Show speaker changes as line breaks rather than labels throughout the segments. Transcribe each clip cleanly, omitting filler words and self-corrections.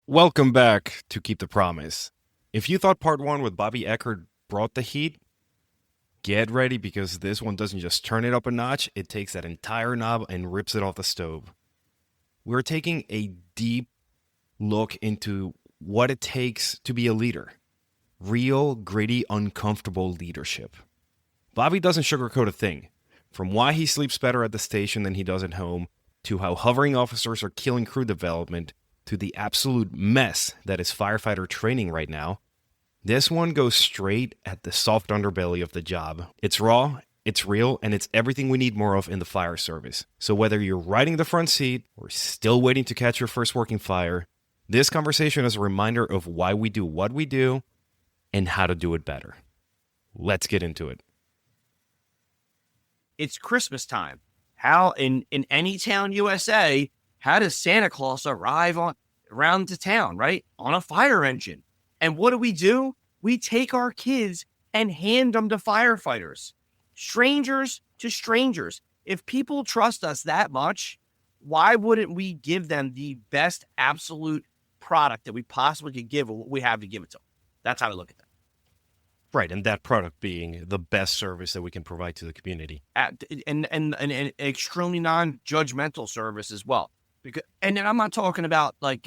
Welcome back to Keep the Promise. If you thought part one with Bobby Eckert brought the heat, get ready because this one doesn't just turn it up a notch, it takes that entire knob and rips it off the stove. We're taking a deep look into what it takes to be a leader. Real, gritty, uncomfortable leadership. Bobby doesn't sugarcoat a thing. From why he sleeps better at the station than he does at home, to how hovering officers are killing crew development, to the absolute mess that is firefighter training right now, this one goes straight at the soft underbelly of the job. It's raw, it's real, and it's everything we need more of in the fire service. So whether you're riding the front seat or still waiting to catch your first working fire, this conversation is a reminder of why we do what we do and how to do it better. Let's get into it.
It's Christmas time. How in any town USA, how does Santa Claus arrive around the town, right? On a fire engine. And what do? We take our kids and hand them to firefighters. Strangers to strangers. If people trust us that much, why wouldn't we give them the best absolute product that we possibly could give, or what we have to give it to them? That's how I look at that.
Right, and that product being the best service that we can provide to the community.
And an extremely non-judgmental service as well. And then I'm not talking about like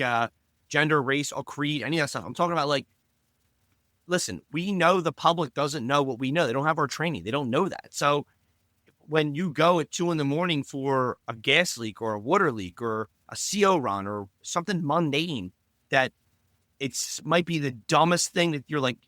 gender, race, or creed, any of that stuff. I'm talking about like, listen, we know the public doesn't know what we know. They don't have our training. They don't know that. So when you go at 2 a.m. for a gas leak or a water leak or a CO run or something mundane, that it's might be the dumbest thing that you're like,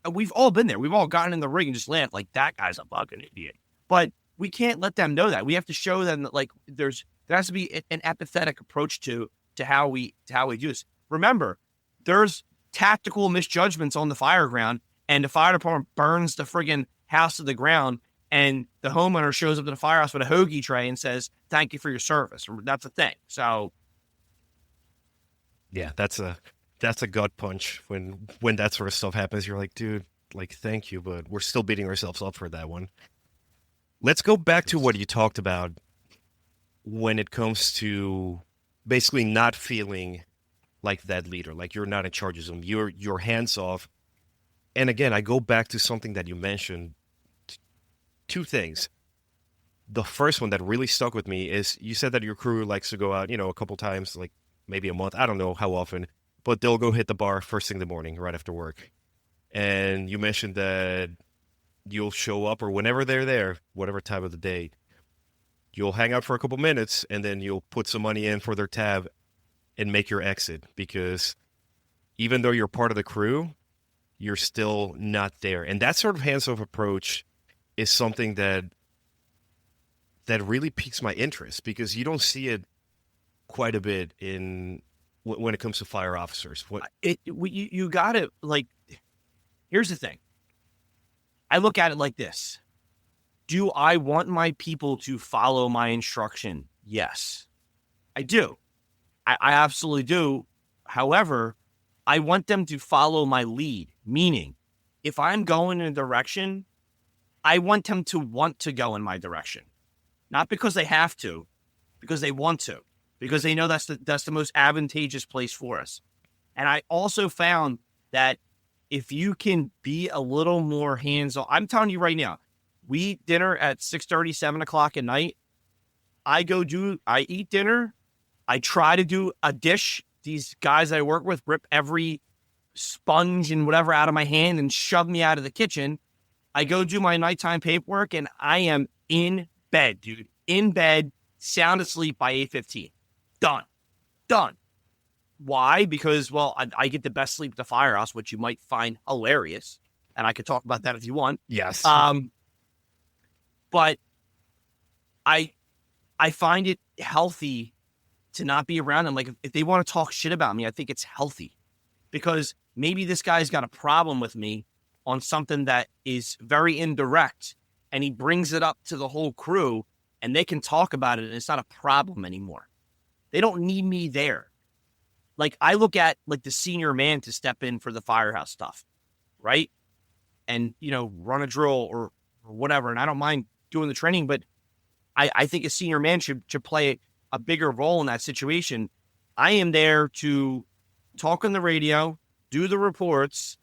we've all been there. We've all gotten in the ring and just laughed like, that guy's a fucking idiot. But we can't let them know that. We have to show them that like there has to be an empathetic approach to how we do this. Remember, there's tactical misjudgments on the fire ground, and the fire department burns the friggin' house to the ground, and the homeowner shows up to the firehouse with a hoagie tray and says, "Thank you for your service." That's a thing. So,
Yeah, that's a gut punch when that sort of stuff happens. You're like, dude, like, thank you, but we're still beating ourselves up for that one. Let's go back to what you talked about when it comes to basically not feeling like that leader, like you're not in charge of them. You're hands off. And again, I go back to something that you mentioned. Two things. The first one that really stuck with me is you said that your crew likes to go out, a couple times, like maybe a month. I don't know how often, but they'll go hit the bar first thing in the morning, right after work. And you mentioned that you'll show up or whenever they're there, whatever time of the day, you'll hang out for a couple minutes and then you'll put some money in for their tab and make your exit, because even though you're part of the crew, you're still not there. And that sort of hands-off approach is something that really piques my interest, because you don't see it quite a bit when it comes to fire officers.
you got to, like, here's the thing. I look at it like this. Do I want my people to follow my instruction? Yes, I do. I absolutely do. However, I want them to follow my lead, meaning if I'm going in a direction, I want them to want to go in my direction. Not because they have to, because they want to, because they know that's the most advantageous place for us. And I also found that if you can be a little more hands-on, I'm telling you right now, we eat dinner at 6:30, 7 o'clock at night. I eat dinner. I try to do a dish. These guys I work with rip every sponge and whatever out of my hand and shove me out of the kitchen. I go do my nighttime paperwork and I am in bed, dude. In bed, sound asleep by 8:15. Done. Why? Because, well, I get the best sleep at the firehouse, which you might find hilarious. And I could talk about that if you want.
Yes.
But I find it healthy to not be around them. Like, if they want to talk shit about me, I think it's healthy, because maybe this guy's got a problem with me on something that is very indirect, and he brings it up to the whole crew and they can talk about it and it's not a problem anymore. They don't need me there. Like, I look at like the senior man to step in for the firehouse stuff, right? And, run a drill or whatever. And I don't mind doing the training, but I think a senior man should play a bigger role in that situation. I am there to talk on the radio, do the reports,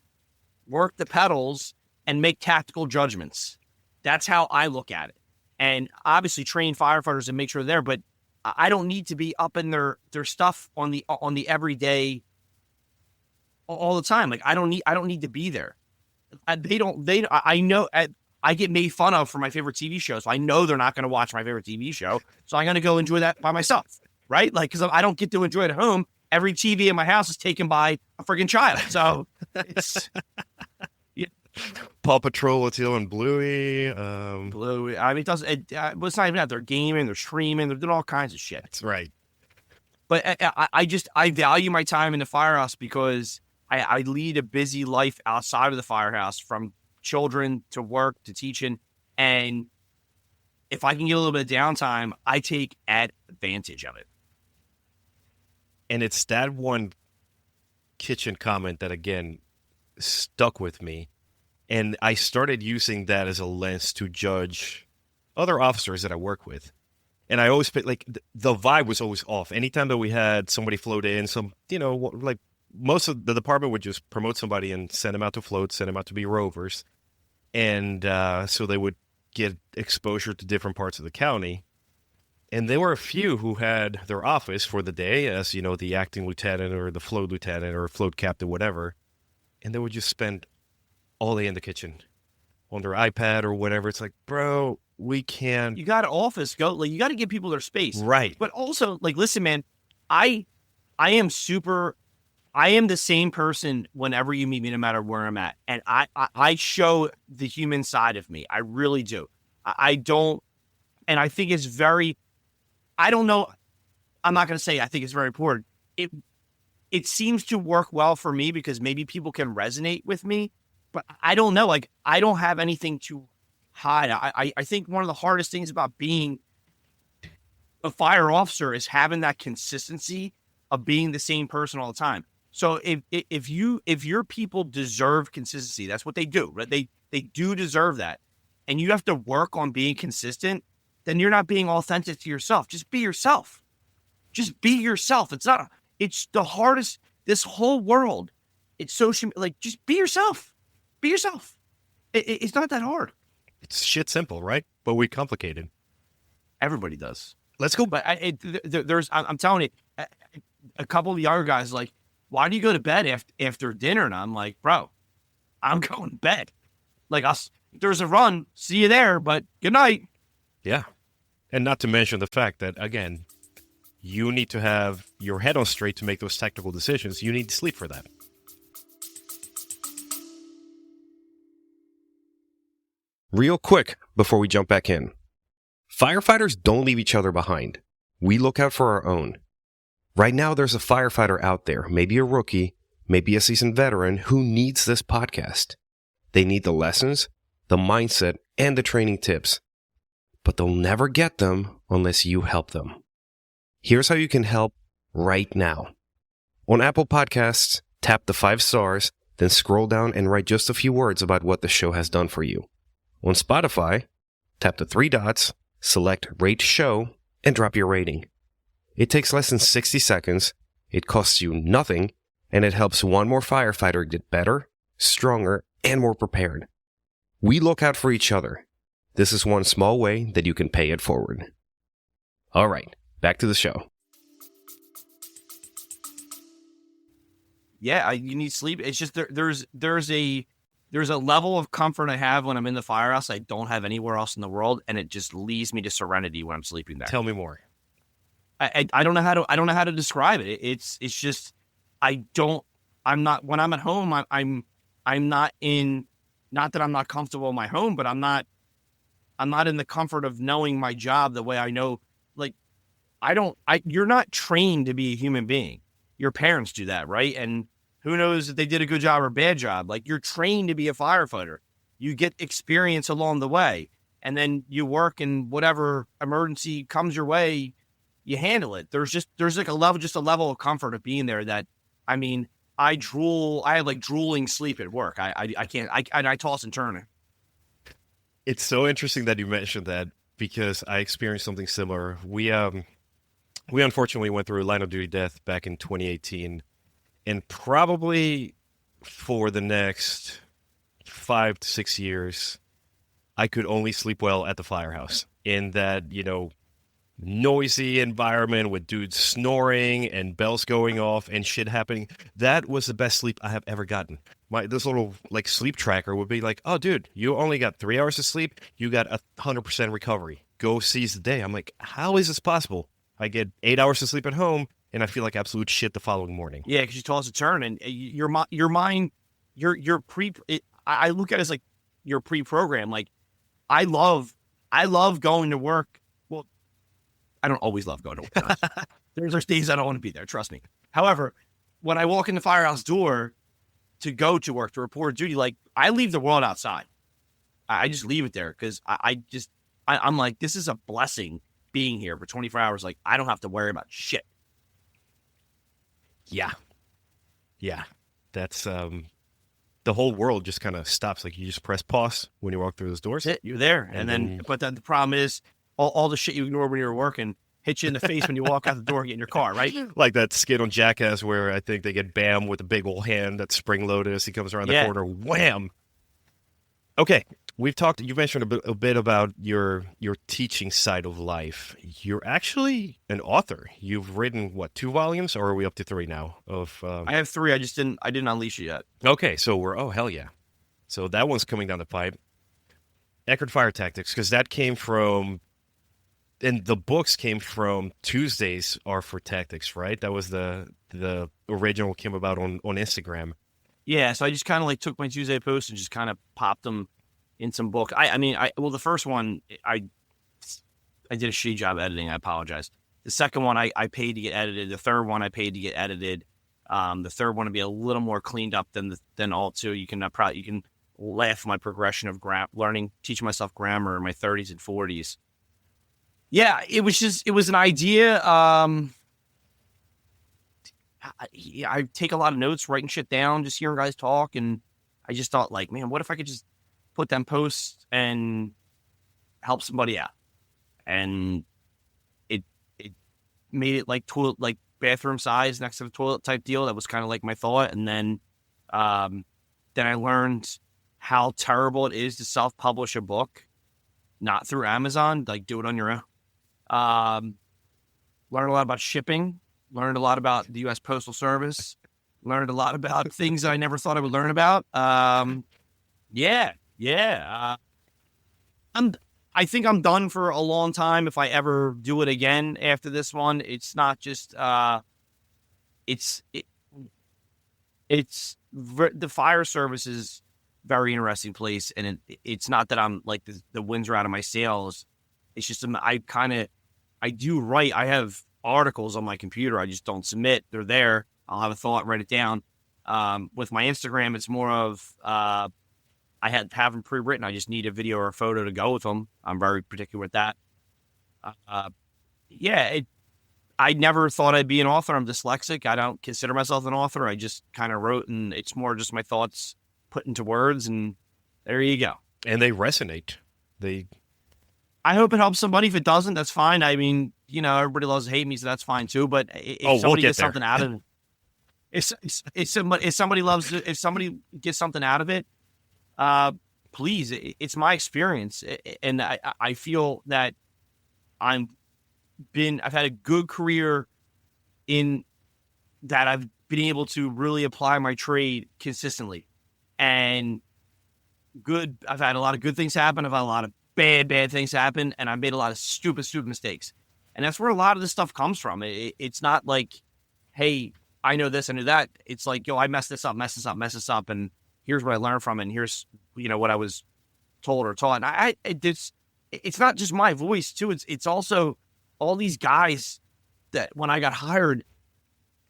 work the pedals, and make tactical judgments. That's how I look at it. And obviously train firefighters and make sure they're there, but I don't need to be up in their stuff on the everyday all the time. Like I don't need to be there. I know I get made fun of for my favorite TV show. So I know they're not going to watch my favorite TV show. So I'm going to go enjoy that by myself. Right. Like, cause I don't get to enjoy it at home. Every TV in my house is taken by a friggin' child. So it's
Paw Patrol with Teal and Bluey.
Bluey. I mean, it's not even that. They're gaming, they're streaming, they're doing all kinds of shit.
That's right.
But I value my time in the firehouse because I lead a busy life outside of the firehouse, from children to work to teaching. And if I can get a little bit of downtime, I take advantage of it.
And it's that one kitchen comment that, again, stuck with me. And I started using that as a lens to judge other officers that I work with. And I always felt like the vibe was always off. Anytime that we had somebody float in, like most of the department would just promote somebody and send them out to float, send them out to be rovers. And so they would get exposure to different parts of the county. And there were a few who had their office for the day as, the acting lieutenant or the float lieutenant or float captain, whatever. And they would just spend all day in the kitchen on their iPad or whatever. It's like, bro, we can't.
You got an office, you got to give people their space.
Right.
But also, listen, man, I am the same person whenever you meet me, no matter where I'm at. And I show the human side of me. I really do. I don't, and I think it's I don't know. I'm not going to say I think it's very important. It seems to work well for me because maybe people can resonate with me, but I don't know. Like, I don't have anything to hide. I think one of the hardest things about being a fire officer is having that consistency of being the same person all the time. So if your people deserve consistency, that's what they do, right? They do deserve that. And you have to work on being consistent, then you're not being authentic to yourself. Just be yourself. Just be yourself. It's the hardest, this whole world. It's social, just be yourself. Be yourself. It's not that hard.
It's shit simple, right? But we complicate it.
Everybody does.
Let's go.
But I'm telling you, a couple of the younger guys like, why do you go to bed after dinner? And I'm like, bro, I'm going to bed. There's a run. See you there, but good night.
Yeah. And not to mention the fact that, again, you need to have your head on straight to make those tactical decisions. You need to sleep for that. Real quick before we jump back in. Firefighters don't leave each other behind. We look out for our own. Right now, there's a firefighter out there, maybe a rookie, maybe a seasoned veteran, who needs this podcast. They need the lessons, the mindset, and the training tips. But they'll never get them unless you help them. Here's how you can help right now. On Apple Podcasts, tap the 5 stars, then scroll down and write just a few words about what the show has done for you. On Spotify, tap the 3 dots, select Rate Show, and drop your rating. It takes less than 60 seconds, it costs you nothing, and it helps one more firefighter get better, stronger, and more prepared. We look out for each other. This is one small way that you can pay it forward. All right, back to the show.
Yeah, you need sleep. It's just there's a level of comfort I have when I'm in the firehouse I don't have anywhere else in the world, and it just leads me to serenity when I'm sleeping there.
Tell me more.
I don't know how to describe it. It's just I'm not, when I'm at home, I'm not in, not that I'm not comfortable in my home, but I'm not in the comfort of knowing my job the way I know. You're not trained to be a human being. Your parents do that, right? And who knows if they did a good job or a bad job. You're trained to be a firefighter. You get experience along the way, and then you work, and whatever emergency comes your way, you handle it. There's a level of comfort of being there that, I mean, I have drooling sleep at work. I can't, I toss and turn.
It's so interesting that you mentioned that, because I experienced something similar. We unfortunately went through a line of duty death back in 2018, And probably for the next 5 to 6 years, I could only sleep well at the firehouse in that, noisy environment with dudes snoring and bells going off and shit happening. That was the best sleep I have ever gotten. This little like sleep tracker would be like, "Oh, dude, you only got 3 hours of sleep. You got 100% recovery. Go seize the day." I'm like, how is this possible? I get 8 hours of sleep at home and I feel like absolute shit the following morning.
Yeah, because you toss a turn and your mind, your I look at it as like your pre-program. Like I love going to work. Well, I don't always love going to work. There's days I don't want to be there. Trust me. However, when I walk in the firehouse door to go to work to report duty, like I leave the world outside. I just leave it there because I'm like, this is a blessing being here for 24 hours. Like I don't have to worry about shit.
Yeah. That's the whole world just kind of stops. Like you just press pause when you walk through those doors.
That's it. You're there. And then but then the problem is all the shit you ignored when you were working hit you in the face when you walk out the door and get in your car, right?
Like that skit on Jackass where I think they get Bam with a big old hand that's spring-loaded as he comes around the corner. Wham! Okay, you mentioned a bit about your teaching side of life. You're actually an author. You've written, what, 2 volumes, or are we up to 3 now?
I have 3. I didn't unleash it yet.
Okay, so oh, hell yeah. So that one's coming down the pipe. Eckert Fire Tactics, because that came from, and the books came from Tuesdays Are for Tactics, right? That was the original came about on Instagram.
Yeah, so I just kind of like took my Tuesday posts and just kind of popped them in some book. The first one, I did a shitty job editing. I apologize. The second one, I paid to get edited. The third one, I paid to get edited. The third one to be a little more cleaned up than all 2. You can laugh at my progression of teaching myself grammar in my 30s and 40s. Yeah, it was an idea. I take a lot of notes, writing shit down, just hearing guys talk, and I just thought, like, man, what if I could just put them posts and help somebody out? And it made it like toilet, like bathroom size next to the toilet type deal. That was kind of like my thought. And then I learned how terrible it is to self-publish a book, not through Amazon, like do it on your own. Learned a lot about shipping. Learned a lot about the U.S. Postal Service. Learned a lot about things that I never thought I would learn about. Yeah. I think I'm done for a long time. If I ever do it again after this one, it's not just. The fire service is a very interesting place, and it's not that I'm like the winds are out of my sails. It's just I do write. I have articles on my computer. I just don't submit. They're there. I'll have a thought, write it down. With my Instagram, it's more of I have them pre-written. I just need a video or a photo to go with them. I'm very particular with that. I never thought I'd be an author. I'm dyslexic. I don't consider myself an author. I just kind of wrote, and it's more just my thoughts put into words, and there you go.
And they resonate.
I hope it helps somebody. If it doesn't, that's fine. I mean, everybody loves to hate me, so that's fine too. But if somebody gets something out of it, if somebody gets something out of it, please, it's my experience. And I feel that I've had a good career in that I've been able to really apply my trade consistently, and I've had a lot of good things happen. I've had a lot of bad things happen, and I made a lot of stupid mistakes. And that's where a lot of this stuff comes from. It's not like, hey, I know this, I know that. It's like, yo, I messed this up, and here's what I learned from it, and here's, what I was told or taught. And it's not just my voice too. It's also all these guys that when I got hired,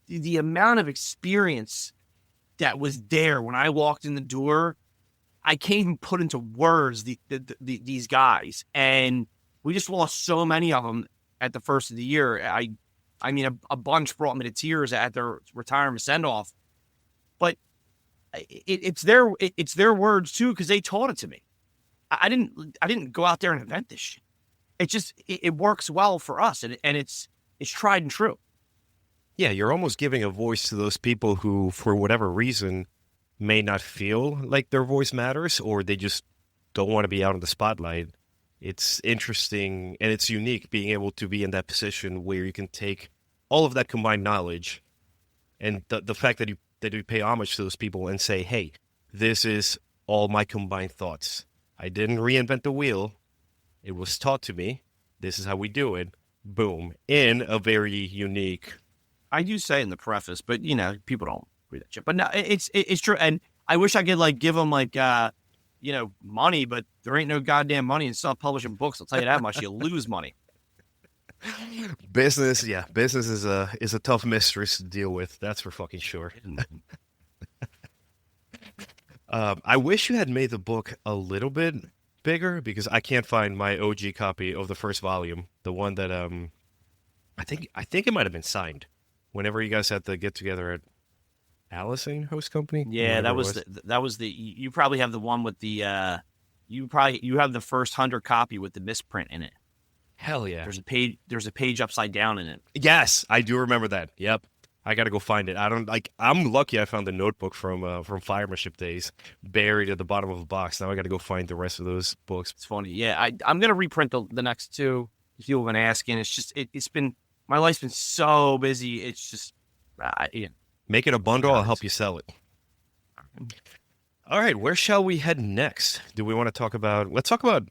the amount of experience that was there when I walked in the door, I can't even put into words these guys. And we just lost so many of them at the first of the year. I mean, a bunch brought me to tears at their retirement send-off. But it's their words too, because they taught it to me. I didn't go out there and invent this shit. It just it works well for us, and it's tried and true.
Yeah, you're almost giving a voice to those people who, for whatever reason, may not feel like their voice matters, or they just don't want to be out in the spotlight. It's interesting and it's unique being able to be in that position where you can take all of that combined knowledge and the fact that you pay homage to those people and say, hey, this is all my combined thoughts. I didn't reinvent the wheel. It was taught to me. This is how we do it. Boom. In a very unique.
I do say in the preface, but people don't read that shit. But no, it's true. And I wish I could like give them like money, but there ain't no goddamn money in self-publishing books. I'll tell you that much. You lose money.
Business is a tough mistress to deal with. That's for fucking sure. I wish you had made the book a little bit bigger because I can't find my OG copy of the first volume, the one that I think it might have been signed whenever you guys had to get together at Allison Host Company.
Yeah, that was the you probably have the one with the you have the first 100 copy with the misprint in it.
Hell yeah.
There's a page upside down in it.
Yes, I do remember that. Yep. I got to go find it. I'm lucky I found the notebook from firemanship days buried at the bottom of a box. Now I got to go find the rest of those books.
It's funny. Yeah, I'm going to reprint the next two. If you've been asking, it's just, it's been, my life's been so busy. It's just,
Make it a bundle. I'll help you sell it. All right. Where shall we head next? Do we want to talk about, let's talk about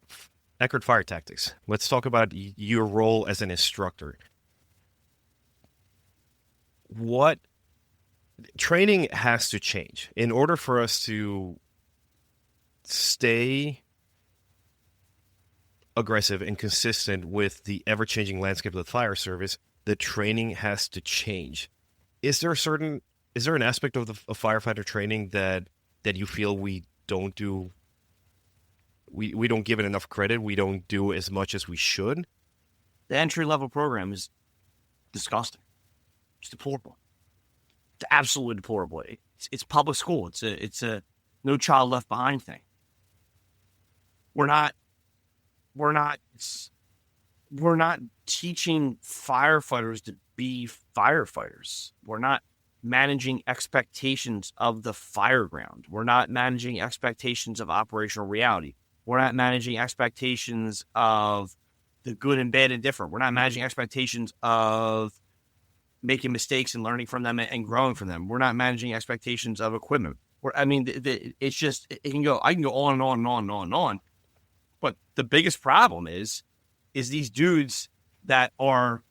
Eckert Fire Tactics. Let's talk about your role as an instructor. What training has to change in order for us to stay aggressive and consistent with the ever-changing landscape of the fire service. The training has to change. Is there an aspect of firefighter training that you feel we don't do? We don't give it enough credit. We don't do as much as we should.
The entry-level program is disgusting. It's deplorable. It's absolutely deplorable. It's public school. It's a no child left behind thing. We're not teaching firefighters to be firefighters. We're not managing expectations of the fire ground. We're not managing expectations of operational reality. We're not managing expectations of the good and bad and different. We're not managing expectations of making mistakes and learning from them and growing from them. We're not managing expectations of equipment. It's just, I can go on and on and on and on and on. But the biggest problem is these dudes that are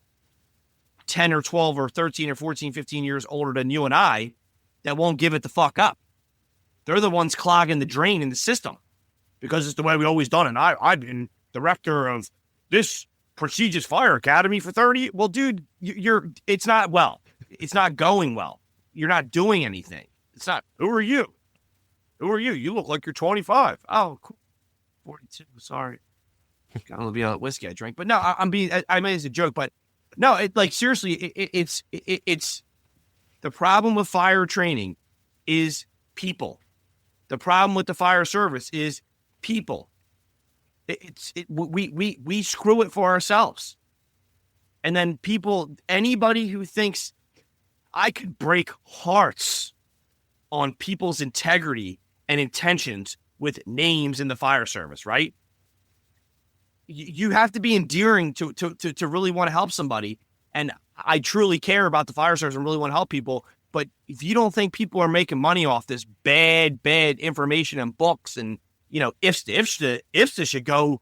10 or 12 or 13 or 14, 15 years older than you and I that won't give it the fuck up. They're the ones clogging the drain in the system because it's the way we always done it. I've been director of this prestigious fire academy for 30. Well, dude, it's not going well. You're not doing anything. It's not, who are you? You look like you're 25. Oh, cool. 42. Sorry. Got a little bit of whiskey I drank, but no, I made it as a joke, but no, seriously, it's the problem with fire training is people. The problem with the fire service is people. We screw it for ourselves. And then anybody who thinks I could break hearts on people's integrity and intentions with names in the fire service, right? You have to be endearing to really want to help somebody. And I truly care about the fire service and really want to help people. But if you don't think people are making money off this bad information and books and, IFSTA should go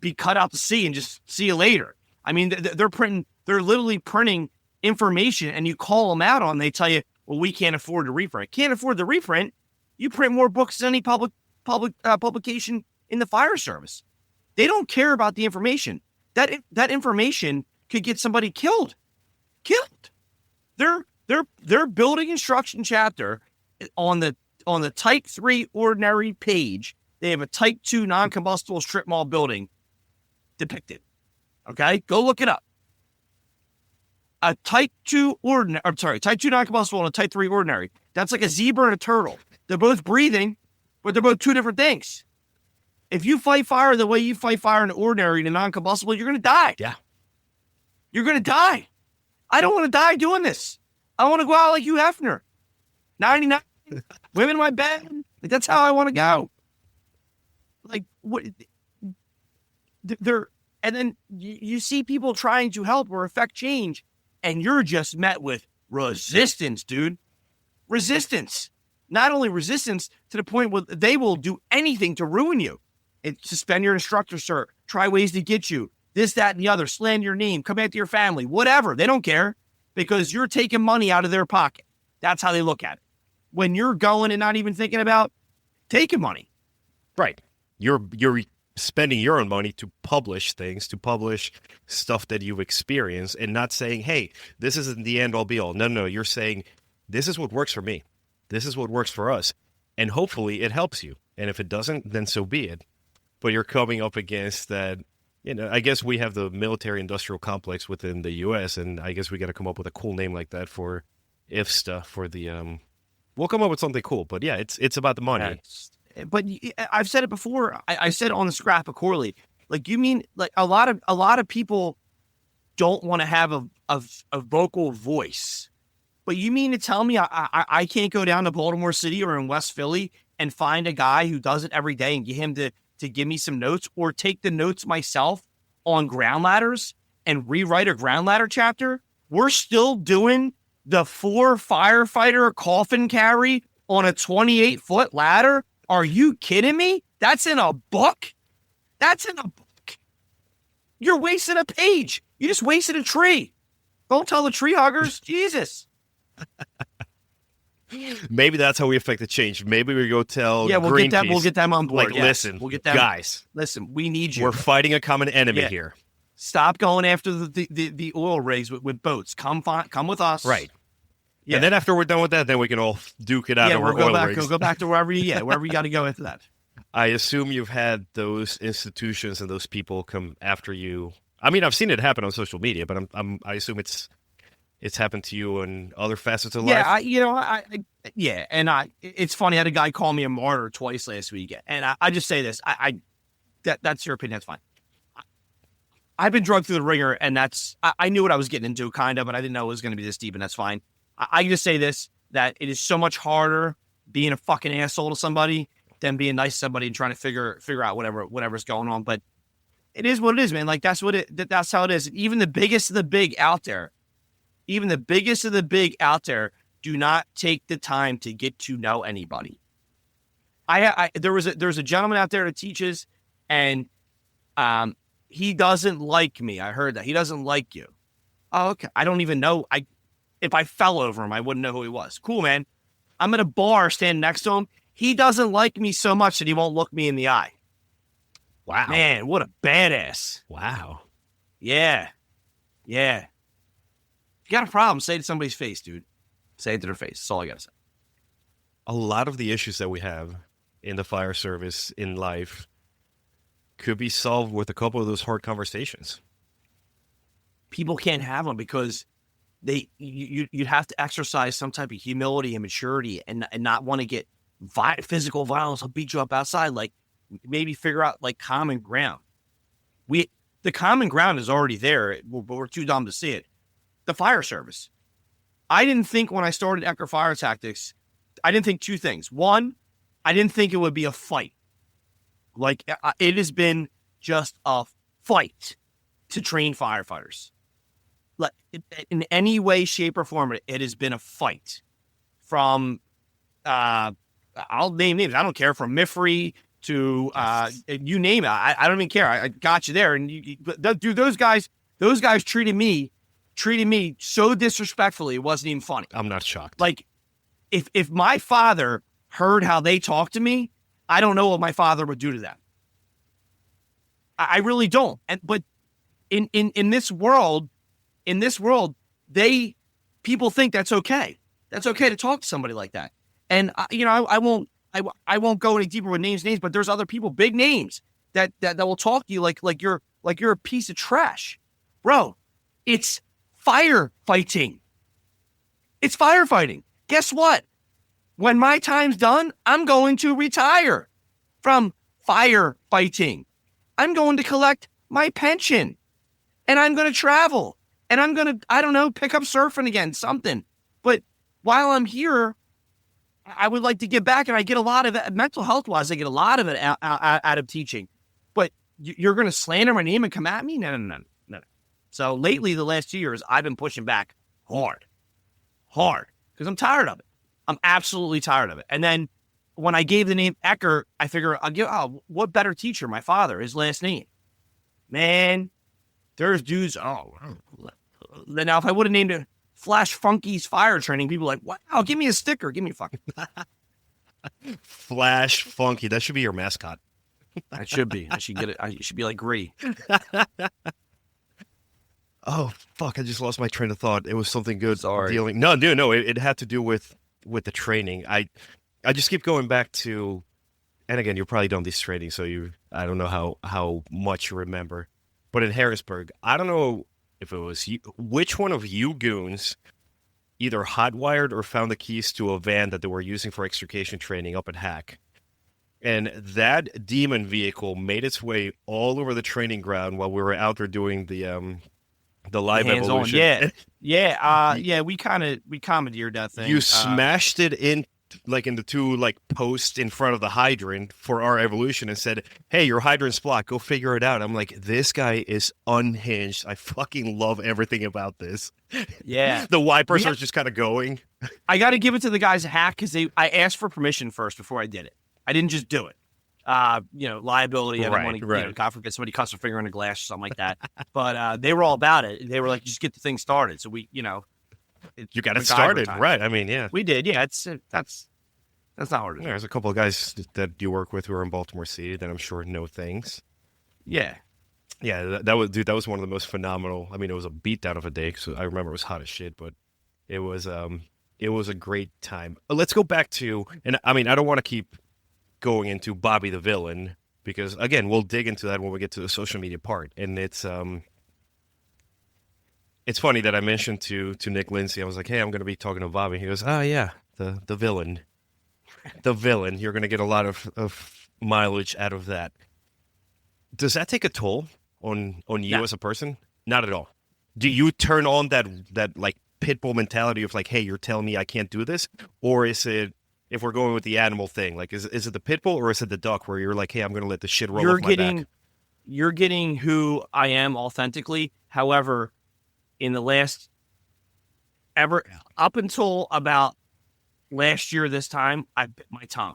be cut out to sea and just see you later. I mean, they're literally printing information and you call them out on, they tell you, well, we can't afford to reprint. Can't afford the reprint. You print more books than any publication in the fire service. They don't care about the information. That information could get somebody killed. Their building instruction chapter on the Type 3 ordinary page, they have a Type 2 non-combustible strip mall building depicted. Okay, go look it up. A Type 2 non-combustible and a Type 3 ordinary. That's like a zebra and a turtle. They're both breathing, but they're both two different things. If you fight fire the way you fight fire in the ordinary and the non-combustible, you're going to die.
Yeah.
You're going to die. I don't want to die doing this. I want to go out like Hugh Hefner. 99 women in my bed. Like, that's how I want to go. Like, what? They're, and then you see people trying to help or affect change, and you're just met with resistance, dude. Resistance. Not only resistance to the point where they will do anything to ruin you. Suspend your instructor cert, try ways to get you, this, that, and the other, slander your name, come back to your family, whatever. They don't care because you're taking money out of their pocket. That's how they look at it. When you're going and not even thinking about taking money.
Right. You're spending your own money to publish things, to publish stuff that you've experienced, and not saying, hey, this isn't the end all be all. No. You're saying, this is what works for me. This is what works for us. And hopefully it helps you. And if it doesn't, then so be it. But you're coming up against that, I guess we have the military industrial complex within the U.S., and I guess we got to come up with a cool name like that for IFSTA, for the, we'll come up with something cool. But yeah, it's about the money.
But I've said it before. I said it on the Scrap of Corley. Like, you mean, like, a lot of people don't want to have a vocal voice. But you mean to tell me I can't go down to Baltimore City or in West Philly and find a guy who does it every day and get him to give me some notes, or take the notes myself on ground ladders and rewrite a ground ladder chapter? We're still doing the 4 firefighter coffin carry on a 28-foot ladder? Are you kidding me? That's in a book? That's in a book. You're wasting a page. You just wasted a tree. Don't tell the tree huggers. Jesus.
Maybe that's how we affect the change. Maybe we go tell
Greenpeace, we'll get them on board.
Like, listen,
we'll get them,
guys.
Listen, we need you.
We're fighting a common enemy here.
Stop going after the oil rigs with boats. Come with us.
Right. Yeah. And then after we're done with that, then we can all duke it out of our oil rigs.
We'll go back to wherever you got to go after that.
I assume you've had those institutions and those people come after you. I mean, I've seen it happen on social media, but I assume it's happened to you in other facets of life.
And it's funny. I had a guy call me a martyr twice last week, and I just say this. That's your opinion. That's fine. I've been drugged through the ringer, and I knew what I was getting into, kind of, but I didn't know it was going to be this deep, and that's fine. I just say this, that it is so much harder being a fucking asshole to somebody than being nice to somebody and trying to figure out whatever's going on. But it is what it is, man. Like, that's how it is. Even the biggest of the big out there, do not take the time to get to know anybody. There's a gentleman out there that teaches, and he doesn't like me. I heard that. He doesn't like you. Oh, okay. I don't even know. If I fell over him, I wouldn't know who he was. Cool, man. I'm at a bar standing next to him. He doesn't like me so much that he won't look me in the eye.
Wow.
Man, what a badass.
Wow.
Yeah. Yeah. If you got a problem, say it to somebody's face, dude. Say it to their face. That's all I got to say.
A lot of the issues that we have in the fire service, in life, could be solved with a couple of those hard conversations.
People can't have them because you'd have to exercise some type of humility and maturity and not want to get physical violence. I'll beat you up outside. Like, maybe figure out like common ground. The common ground is already there, but we're too dumb to see it. The fire service. I didn't think when I started Eckert Fire Tactics, I didn't think two things. One, I didn't think it would be a fight. Like, it has been just a fight to train firefighters. Like, in any way, shape, or form, it has been a fight. From, I'll name names. I don't care. From Mifree to, you name it. I don't even care. I got you there. And dude, those guys treated me so disrespectfully, it wasn't even funny.
I'm not shocked.
Like, if my father heard how they talked to me, I don't know what my father would do to them. I really don't. But in this world, people think that's okay. That's okay to talk to somebody like that. And I won't go any deeper with names, but there's other people, big names that will talk to you like you're a piece of trash, bro. It's firefighting. It's firefighting. Guess what? When my time's done, I'm going to retire from firefighting. I'm going to collect my pension, and I'm going to travel, and I'm going to, I don't know, pick up surfing again, something. But while I'm here, I would like to give back, and I get a lot of it, mental health wise. I get a lot of it out of teaching. But you're going to slander my name and come at me? No. So lately, the last 2 years, I've been pushing back hard, because I'm tired of it. I'm absolutely tired of it. And then when I gave the name Eckert, I figure I'll give, what better teacher? My father, his last name. Man, there's dudes. Oh, now if I would have named it Flash Funky's fire training, people are like, wow, give me a sticker. Give me a fucking
Flash Funky. That should be your mascot.
It should be. I should get it. It should be like Gritty.
Oh, fuck. I just lost my train of thought. It was something good.
Sorry.
No. It had to do with the training. I just keep going back to, and again, you're probably done these trainings, so I don't know how much you remember. But in Harrisburg, I don't know if it was you, which one of you goons either hotwired or found the keys to a van that they were using for extrication training up at Hack. And that demon vehicle made its way all over the training ground while we were out there doing the live evolution.
Yeah. We commandeered that thing.
You smashed it in the two posts in front of the hydrant for our evolution and said, "Hey, your hydrant's blocked. Go figure it out." I'm like, this guy is unhinged. I fucking love everything about this.
Yeah,
the wipers are just kind of going.
I got to give it to the guys at Hack because I asked for permission first before I did it. I didn't just do it. Liability. I didn't want to, God forbid somebody cuts a finger in a glass or something like that. But they were all about it. They were like, just get the thing started. So we,
you got it started, right? I mean, yeah,
we did. Yeah, that's not hard.
There's a couple of guys that you work with who are in Baltimore City that I'm sure know things.
Yeah,
that was one of the most phenomenal. I mean, it was a beatdown of a day, so I remember it was hot as shit, but it was a great time. Let's go back to, and I mean, I don't want to keep going into Bobby the villain because again, we'll dig into that when we get to the social media part, and it's funny that I mentioned to Nick Lindsay, I was like, hey, I'm going to be talking to Bobby. He goes, oh, yeah, the villain. The villain. You're going to get a lot of mileage out of that. Does that take a toll on you as a person? Not at all. Do you turn on that pit bull mentality of hey, you're telling me I can't do this? Or is it, if we're going with the animal thing, is it the pit bull or is it the duck where you're like, hey, I'm going to let the shit roll off my back?
You're getting who I am authentically. However, in the last up until about last year this time, I bit my tongue.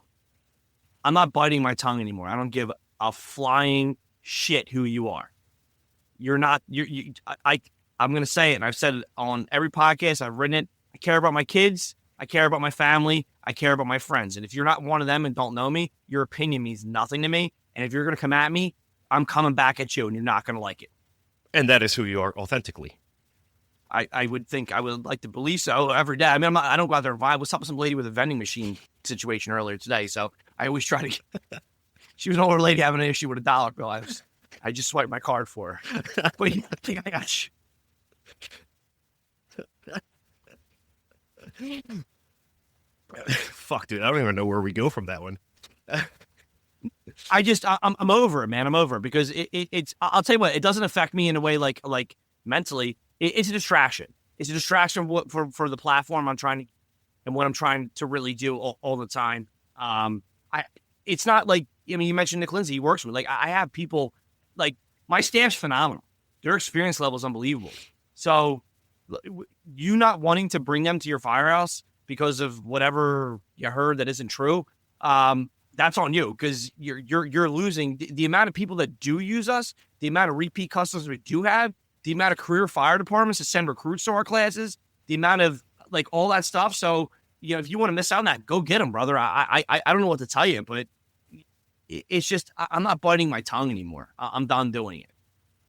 I'm not biting my tongue anymore. I don't give a flying shit who you are. You're not. I'm going to say it, and I've said it on every podcast. I've written it. I care about my kids. I care about my family. I care about my friends. And if you're not one of them and don't know me, your opinion means nothing to me. And if you're going to come at me, I'm coming back at you, and you're not going to like it.
And that is who you are authentically.
I would think, I would like to believe so every day. I mean, I don't go out there and vibe. What's up with some lady with a vending machine situation earlier today? So I always try to she was an older lady having an issue with a dollar bill. I just swiped my card for her. But I think I got
you. Fuck, dude. I don't even know where we go from that one.
I'm over it, man. I'm over it because it's, I'll tell you what, it doesn't affect me in a way like mentally. It's a distraction. It's a distraction for the platform I'm trying to, and what I'm trying to really do all the time. It's not like, I mean, you mentioned Nick Lindsay, he works with, I have people, my staff's phenomenal. Their experience level is unbelievable. So you not wanting to bring them to your firehouse because of whatever you heard that isn't true, that's on you, because you're losing the amount of people that do use us, the amount of repeat customers we do have, the amount of career fire departments that send recruits to our classes, the amount of all that stuff. So, if you want to miss out on that, go get them, brother. I don't know what to tell you, but it's just, I'm not biting my tongue anymore. I'm done doing it.